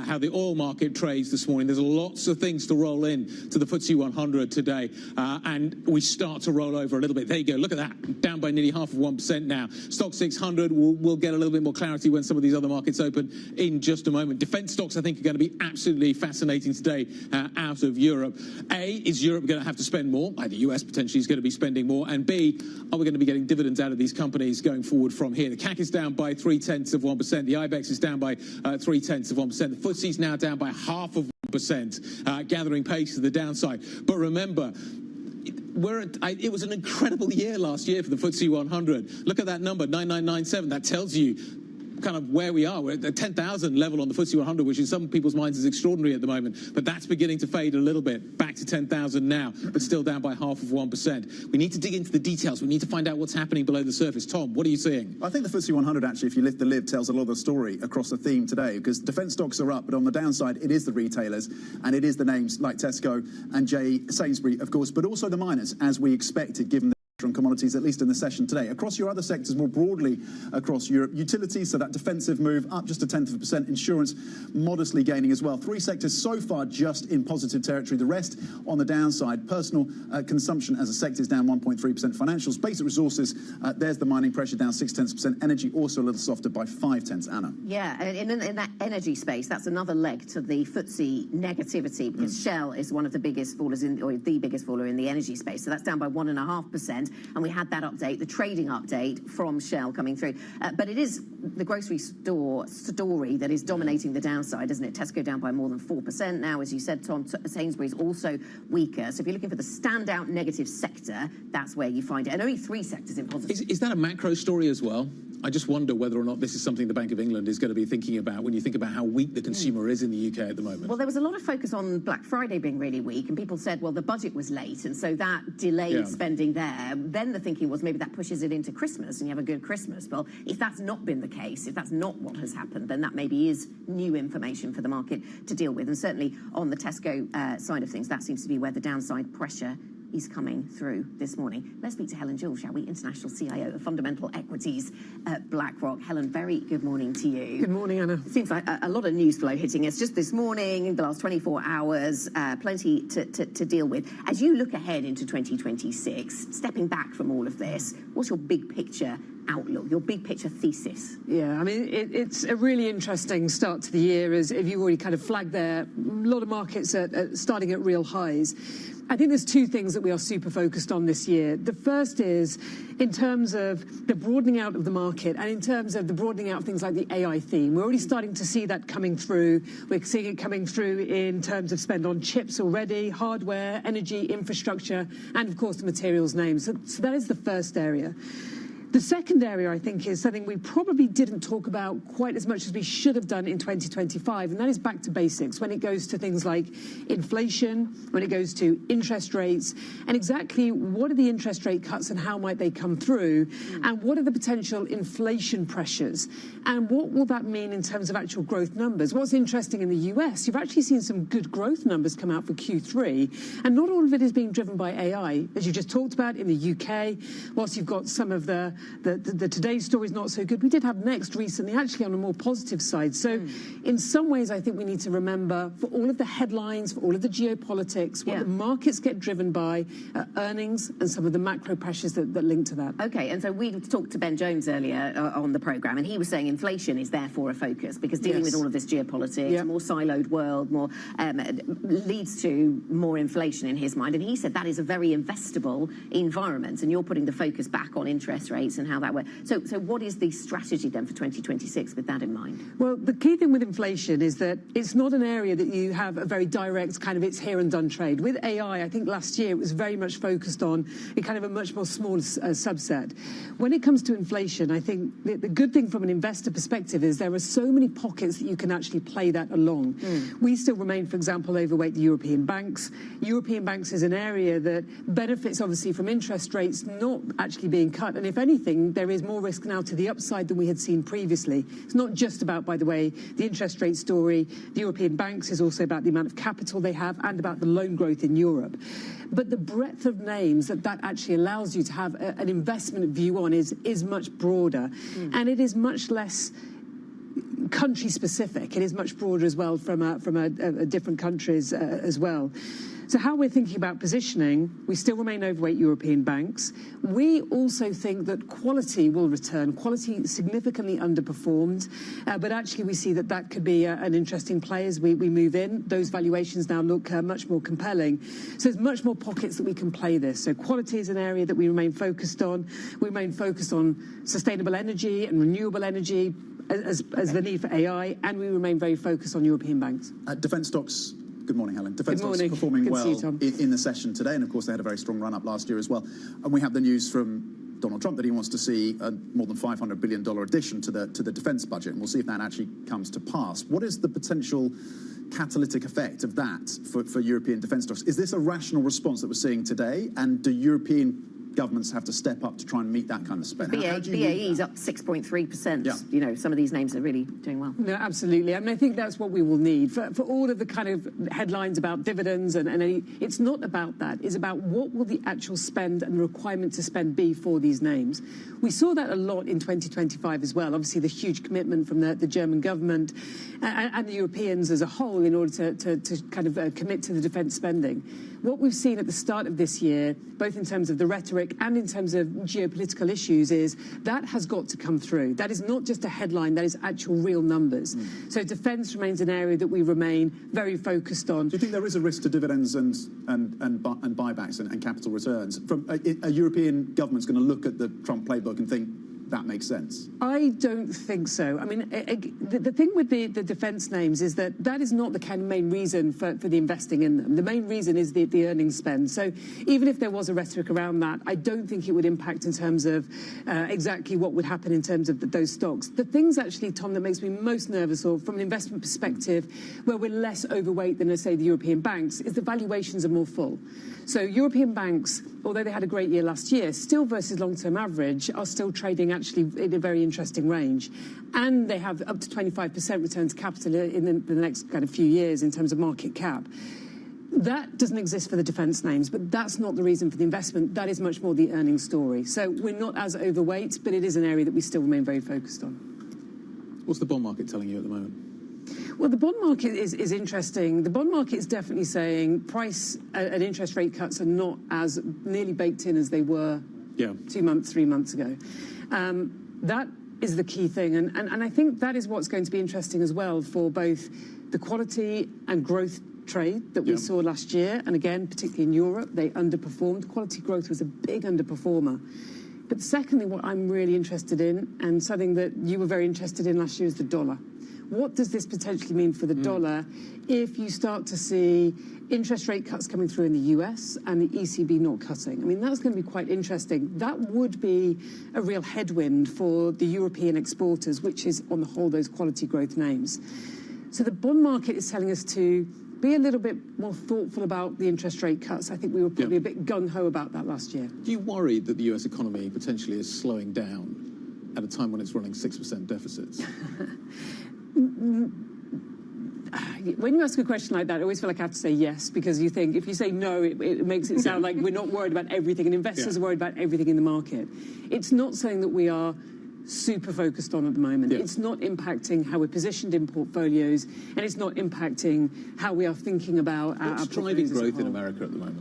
How the oil market trades this morning. There's lots of things to roll in to the FTSE 100 today, and we start to roll over a little bit. There you go. Look at that, down by nearly 0.5% now. Stock 600. We'll get a little bit more clarity when some of these other markets open in just a moment. Defence stocks, I think, are going to be absolutely fascinating today out of Europe. A, is Europe going to have to spend more? The US potentially is going to be spending more. And B, are we going to be getting dividends out of these companies going forward from here? The CAC is down by 0.3%. The IBEX is down by 0.3%. The FTSE's now down by 0.5%, gathering pace to the downside. But remember, it was an incredible year last year for the FTSE 100. Look at that number, 9997. That tells you kind of where we are. We're at the 10,000 level on the FTSE 100, which in some people's minds is extraordinary at the moment. But that's beginning to fade a little bit, back to 10,000 now, but still down by 0.5%. We need to dig into the details. We need to find out what's happening below the surface. Tom, what are you seeing? I think the FTSE 100, actually, if you lift the lid, tells a lot of the story across the theme today, because defence stocks are up, but on the downside, it is the retailers, and it is the names like Tesco and Sainsbury, of course, but also the miners, as we expected, given the on commodities, at least in the session today. Across your other sectors more broadly across Europe, utilities, so that defensive move up just 0.1%, insurance modestly gaining as well. Three sectors so far just in positive territory, the rest on the downside. Personal consumption as a sector is down 1.3%. Financials, basic resources, there's the mining pressure down 0.6%. Energy also a little softer by 0.5. Anna. Yeah, in that energy space, that's another leg to the FTSE negativity, because Shell is one of the biggest fallers or the biggest faller in the energy space. So that's down by 1.5%. And we had that update, the trading update from Shell coming through. But it is the grocery store story that is dominating the downside, isn't it? Tesco down by more than 4% now, as you said, Tom. Sainsbury's also weaker. So if you're looking for the standout negative sector, that's where you find it. And only three sectors in positive. Is that a macro story as well? I just wonder whether or not this is something the Bank of England is going to be thinking about when you think about how weak the consumer is in the UK at the moment. Well, there was a lot of focus on Black Friday being really weak, and people said, well, the budget was late, and so that delayed spending there. Then the thinking was maybe that pushes it into Christmas and you have a good Christmas. Well, if that's not been the case, if that's not what has happened, then that maybe is new information for the market to deal with. And certainly on the Tesco side of things, that seems to be where the downside pressure is coming through this morning. Let's speak to Helen Jewell, shall we? International CIO of Fundamental Equities at BlackRock. Helen, very good morning to you. Good morning, Anna. It seems like a lot of news flow hitting us just this morning, the last 24 hours, plenty to deal with. As you look ahead into 2026, stepping back from all of this, what's your big picture outlook, your big picture thesis? Yeah, I mean, it's a really interesting start to the year, as if you've already kind of flagged there. A lot of markets are starting at real highs. I think there's two things that we are super focused on this year. The first is in terms of the broadening out of the market and in terms of the broadening out of things like the AI theme. We're already starting to see that coming through. We're seeing it coming through in terms of spend on chips already, hardware, energy, infrastructure, and of course the materials names. So that is the first area. The second area, I think, is something we probably didn't talk about quite as much as we should have done in 2025, and that is back to basics when it goes to things like inflation, when it goes to interest rates, and exactly what are the interest rate cuts and how might they come through, and what are the potential inflation pressures, and what will that mean in terms of actual growth numbers. What's interesting in the US, you've actually seen some good growth numbers come out for Q3, and not all of it is being driven by AI, as you just talked about in the UK, whilst you've got some of the the Today story is not so good. We did have Next recently, actually on a more positive side. So in some ways, I think we need to remember, for all of the headlines, for all of the geopolitics, what the markets get driven by, earnings and some of the macro pressures that link to that. Okay, and so we talked to Ben Jones earlier on the programme, and he was saying inflation is therefore a focus, because dealing with all of this geopolitics, more siloed world, more leads to more inflation in his mind. And he said that is a very investable environment, and you're putting the focus back on interest rates and how that works. So what is the strategy then for 2026 with that in mind? Well, the key thing with inflation is that it's not an area that you have a very direct kind of it's here and done trade. With AI, I think last year it was very much focused on a kind of a much more small subset. When it comes to inflation, I think the good thing from an investor perspective is there are so many pockets that you can actually play that along. We still remain, for example, overweight the European banks. European banks is an area that benefits obviously from interest rates not actually being cut. And if anything, there is more risk now to the upside than we had seen previously. It's not just about, by the way, the interest rate story. The European banks is also about the amount of capital they have and about the loan growth in Europe. But the breadth of names that actually allows you to have an investment view on is much broader. And it is much less country specific. It is much broader as well from different countries as well. So how we're thinking about positioning, we still remain overweight European banks. We also think that quality will return. Quality significantly underperformed, but actually we see that could be an interesting play as we move in. Those valuations now look much more compelling. So there's much more pockets that we can play this. So quality is an area that we remain focused on. We remain focused on sustainable energy and renewable energy as the need for AI, and we remain very focused on European banks. Defence stocks. Good morning, Helen. Defence stocks performing well in the session today, and of course they had a very strong run-up last year as well. And we have the news from Donald Trump that he wants to see a more than $500 billion addition to the defence budget, and we'll see if that actually comes to pass. What is the potential catalytic effect of that for European defence stocks? Is this a rational response that we're seeing today, and do European governments have to step up to try and meet that kind of spend? BAE is up 6.3%. Yeah. You know, some of these names are really doing well. No, absolutely. I mean, I think that's what we will need for all of the kind of headlines about dividends and any. It's not about that. It's about what will the actual spend and the requirement to spend be for these names. We saw that a lot in 2025 as well. Obviously, the huge commitment from the German government and the Europeans as a whole in order to kind of commit to the defence spending. What we've seen at the start of this year, both in terms of the rhetoric and in terms of geopolitical issues, is that has got to come through. That is not just a headline, that is actual real numbers. So defence remains an area that we remain very focused on. Do you think there is a risk to dividends and buybacks and capital returns? A European government's going to look at the Trump playbook and think, that makes sense? I don't think so. I mean, the thing with the defence names is that is not the kind of main reason for the investing in them. The main reason is the earnings spend. So even if there was a rhetoric around that, I don't think it would impact in terms of exactly what would happen in terms of those stocks. The things actually, Tom, that makes me most nervous, or from an investment perspective, where we're less overweight than, let's say, the European banks, is the valuations are more full. So European banks, although they had a great year last year, still versus long-term average, are still trading actually in a very interesting range. And they have up to 25% return to capital in the next kind of few years in terms of market cap. That doesn't exist for the defence names, but that's not the reason for the investment. That is much more the earnings story. So we're not as overweight, but it is an area that we still remain very focused on. What's the bond market telling you at the moment? Well, the bond market is interesting. The bond market is definitely saying price and interest rate cuts are not as nearly baked in as they were 2 months, 3 months ago. That is the key thing. And I think that is what's going to be interesting as well for both the quality and growth trade that we saw last year. And again, particularly in Europe, they underperformed. Quality growth was a big underperformer. But secondly, what I'm really interested in, and something that you were very interested in last year, is the dollar. What does this potentially mean for the dollar if you start to see interest rate cuts coming through in the US and the ECB not cutting? I mean, that's going to be quite interesting. That would be a real headwind for the European exporters, which is, on the whole, those quality growth names. So the bond market is telling us to be a little bit more thoughtful about the interest rate cuts. I think we were probably a bit gung-ho about that last year. Do you worry that the US economy potentially is slowing down at a time when it's running 6% deficits? when you ask a question like that, I always feel like I have to say yes, because you think if you say no, it makes it sound like we're not worried about everything, and investors are worried about everything in the market. It's not something that we are super focused on at the moment. It's not impacting how we're positioned in portfolios, and it's not impacting how we are thinking about our What's driving growth in America at the moment?